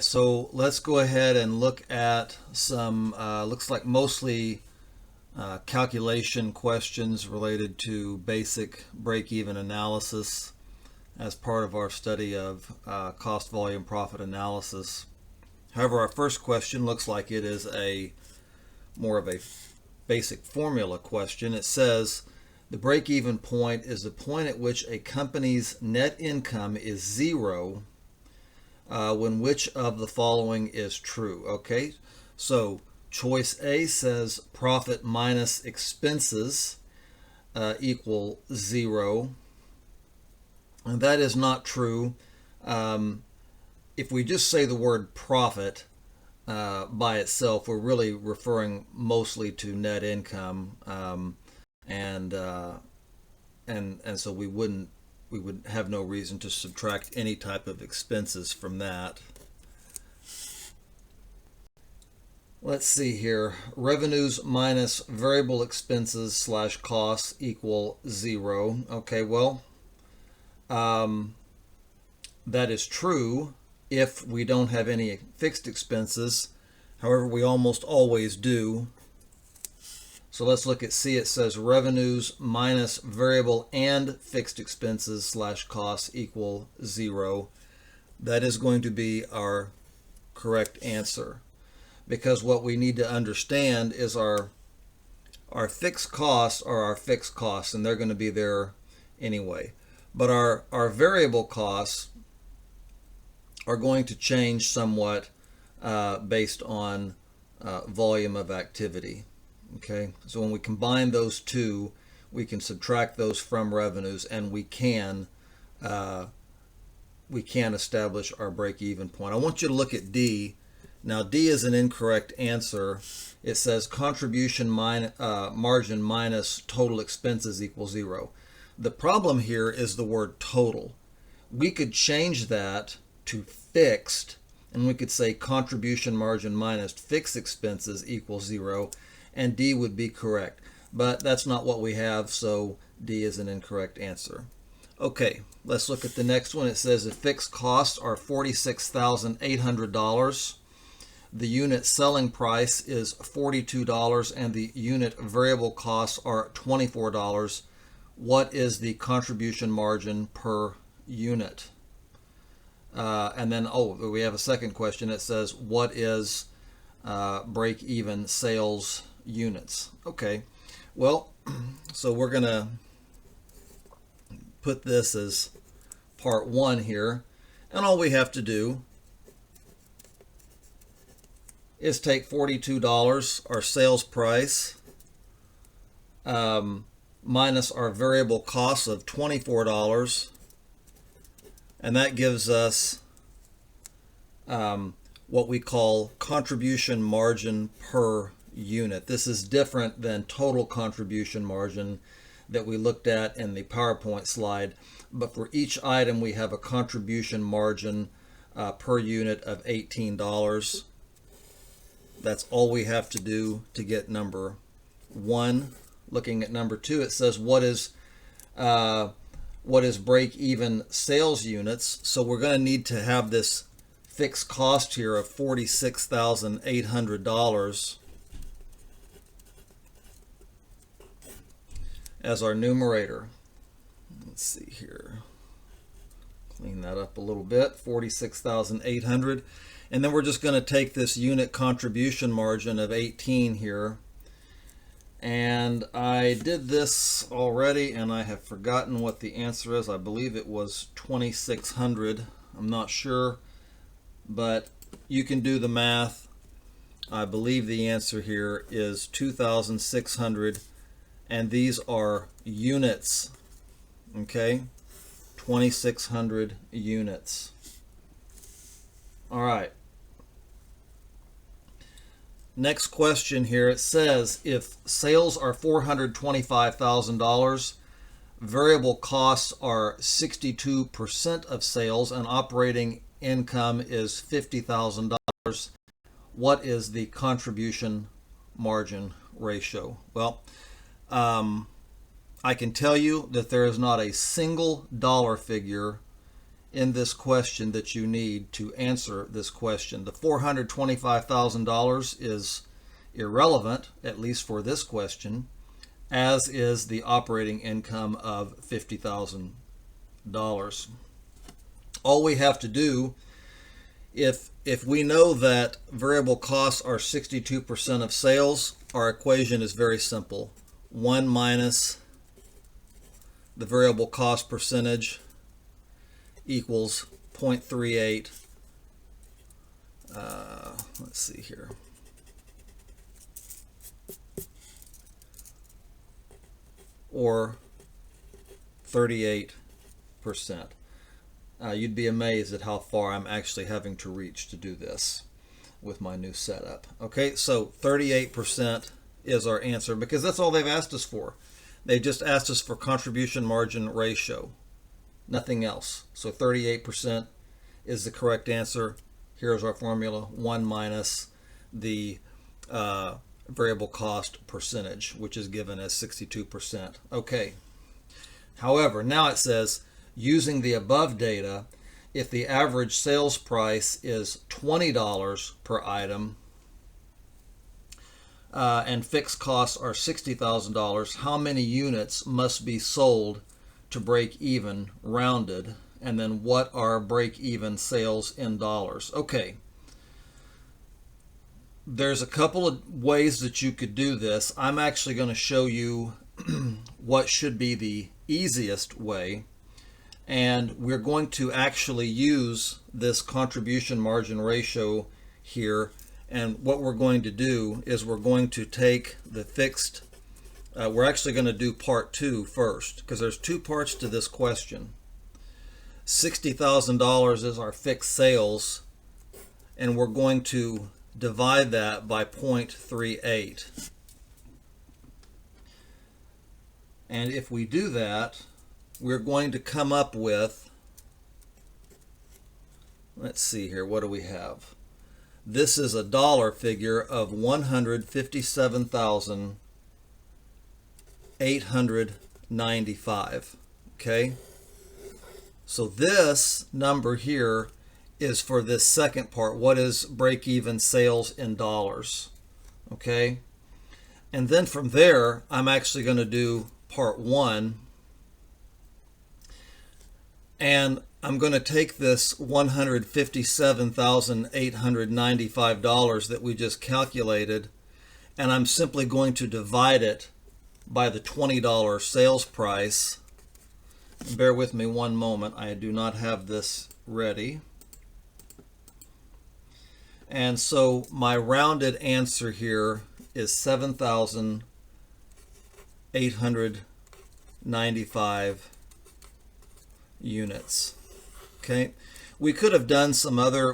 So let's go ahead and look at some, looks like mostly calculation questions related to basic break-even analysis as part of our study of cost volume profit analysis. However, our first question looks like it is more of a basic formula question. It says the break-even point is the point at which a company's net income is zero when which of the following is true. Okay, so choice A says profit minus expenses equal zero, and that is not true. If we just say the word profit by itself, we're really referring mostly to net income, and so we would have no reason to subtract any type of expenses from that. Let's see here. Revenues minus variable expenses slash costs equal zero. Okay, well, that is true if we don't have any fixed expenses. However, we almost always do. So let's look at C. It says revenues minus variable and fixed expenses slash costs equal zero. That is going to be our correct answer, because what we need to understand is our fixed costs are our fixed costs, and they're going to be there anyway. But our variable costs are going to change somewhat based on volume of activity. Okay, so when we combine those two, we can subtract those from revenues, and we can establish our break-even point. I want you to look at D. Now, D is an incorrect answer. It says contribution margin minus total expenses equals zero. The problem here is the word total. We could change that to fixed, and we could say contribution margin minus fixed expenses equals zero, and D would be correct. But that's not what we have, so D is an incorrect answer. Okay, let's look at the next one. It says the fixed costs are $46,800. The unit selling price is $42, and the unit variable costs are $24. What is the contribution margin per unit? And then, we have a second question. It says, what is break-even sales units? Okay, well, so we're going to put this as part one here, and all we have to do is take $42, our sales price, minus our variable cost of $24, and that gives us what we call contribution margin per unit. This is different than total contribution margin that we looked at in the PowerPoint slide, but for each item we have a contribution margin per unit of $18. That's all we have to do to get number one. Looking at number two, it says what is break-even sales units. So we're going to need to have this fixed cost here of $46,800 as our numerator. Let's see here. Clean that up a little bit. 46,800. And then we're just going to take this unit contribution margin of 18 here. And I did this already, and I have forgotten what the answer is. I believe it was 2,600. I'm not sure, but you can do the math. I believe the answer here is 2,600, and these are units. Okay, 2,600 units. All right. Next question here. It says if sales are $425,000, variable costs are 62% of sales, and operating income is $50,000, what is the contribution margin ratio? Well, I can tell you that there is not a single dollar figure in this question that you need to answer this question. The $425,000 is irrelevant, at least for this question, as is the operating income of $50,000. All we have to do, if we know that variable costs are 62% of sales, our equation is very simple. 1 minus the variable cost percentage equals 0.38. Let's see here. Or 38%. You'd be amazed at how far I'm actually having to reach to do this with my new setup. Okay, so 38% is our answer because that's all they've asked us for. They just asked us for contribution margin ratio, nothing else. So 38% is the correct answer. Here's our formula: 1 minus the variable cost percentage, which is given as 62%. Okay. However, now it says, using the above data, if the average sales price is $20 per item and fixed costs are $60,000, how many units must be sold to break even, rounded? And then what are break even sales in dollars? Okay. There's a couple of ways that you could do this. I'm actually going to show you what should be the easiest way. And we're going to actually use this contribution margin ratio here. And what we're going to do is we're going to take the fixed, we're actually going to do part 2 first, because there's 2 parts to this question. $60,000 is our fixed sales, and we're going to divide that by 0.38. And if we do that, we're going to come up with, let's see here, what do we have? This is a dollar figure of $157,895. Okay? So this number here is for this second part. What is break-even sales in dollars? Okay? And then from there, I'm actually going to do part 1. And I'm going to take this $157,895 that we just calculated, and I'm simply going to divide it by the $20 sales price. Bear with me one moment. I do not have this ready. And so my rounded answer here is 7,895 units. Okay, we could have done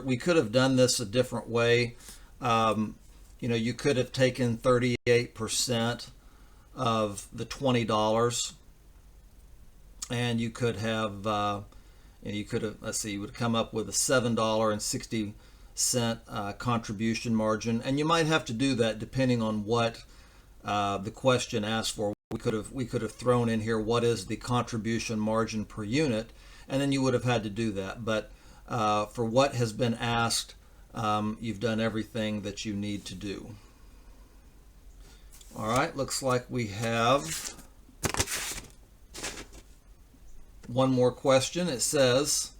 we could have done this a different way. You could have taken 38% of the $20, and you could have, let's see, you would come up with a $7.60 contribution margin, and you might have to do that depending on what the question asked for. We could have thrown in here what is the contribution margin per unit, and then you would have had to do that. But for what has been asked, you've done everything that you need to do. All right, looks like we have one more question. It says,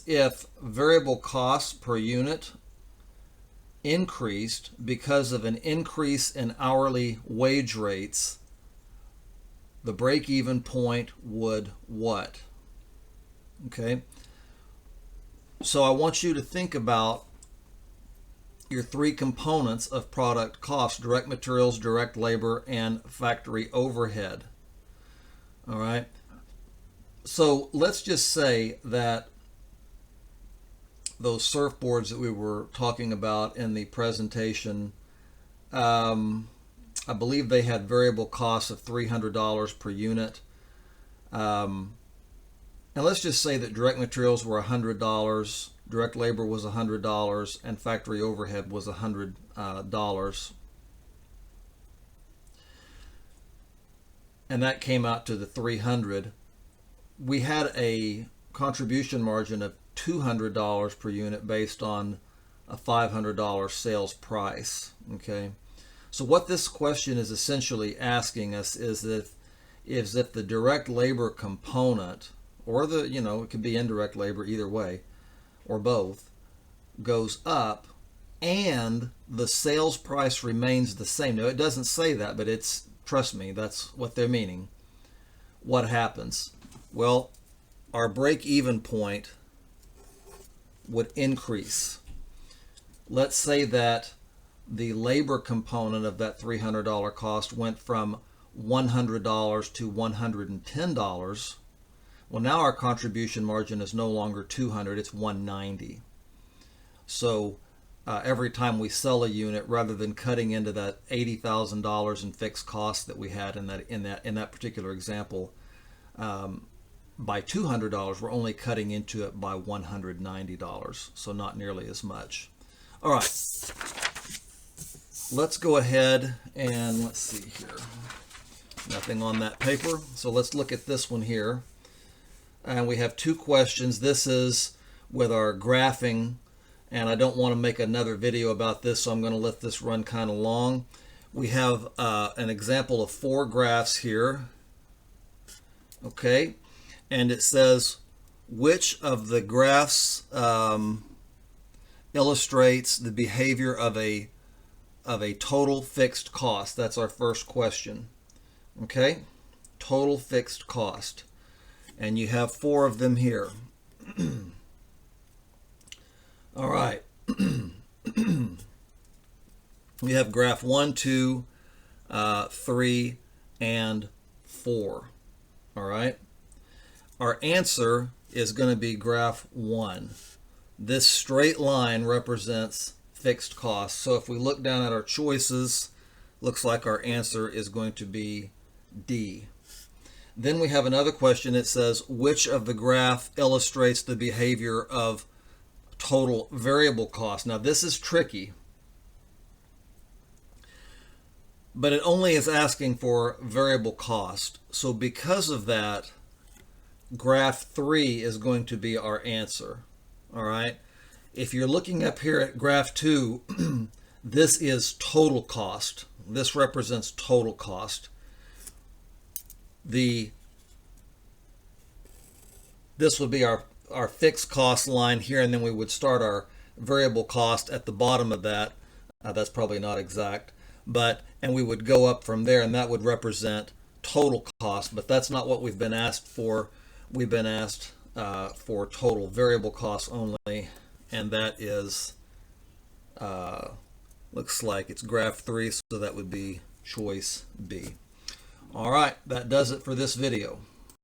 if variable costs per unit increased because of an increase in hourly wage rates, the break-even point would what? Okay, so I want you to think about your 3 components of product cost: direct materials, direct labor, and factory overhead. All right, so let's just say that those surfboards that we were talking about in the presentation, I believe they had variable costs of $300 per unit. And let's just say that direct materials were $100, direct labor was $100, and factory overhead was $100. and that came out to the 300. We had a contribution margin of $200 per unit based on a $500 sales price. Okay, so what this question is essentially asking us is that if the direct labor component, or the, it could be indirect labor, either way, or both, goes up and the sales price remains the same. Now, it doesn't say that, but it's, trust me, that's what they're meaning. What happens? Well, our break-even point would increase. Let's say that the labor component of that $300 cost went from $100 to $110. Well, now our contribution margin is no longer 200, it's 190. So every time we sell a unit, rather than cutting into that $80,000 in fixed costs that we had in that particular example, by $200, we're only cutting into it by $190, so not nearly as much. All right, let's go ahead and let's see here. Nothing on that paper, so let's look at this one here. And we have two questions. This is with our graphing, and I don't want to make another video about this, so I'm going to let this run kind of long. We have an example of 4 graphs here. Okay, and it says which of the graphs illustrates the behavior of a total fixed cost. That's our first question. Okay, total fixed cost, and you have 4 of them here. All right. We have graph 1, 2, 3, and 4. All right. Our answer is going to be graph 1. This straight line represents fixed costs. So if we look down at our choices, looks like our answer is going to be D. Then we have another question. It says, which of the graph illustrates the behavior of total variable cost? Now this is tricky, but it only is asking for variable cost. So because of that, graph 3 is going to be our answer. All right. If you're looking up here at graph 2, this is total cost. This represents total cost. This would be our fixed cost line here, and then we would start our variable cost at the bottom of that. That's probably not exact, and we would go up from there, and that would represent total cost, but that's not what we've been asked for. We've been asked for total variable costs only, and that is, looks like it's graph 3, so that would be choice B. All right, that does it for this video.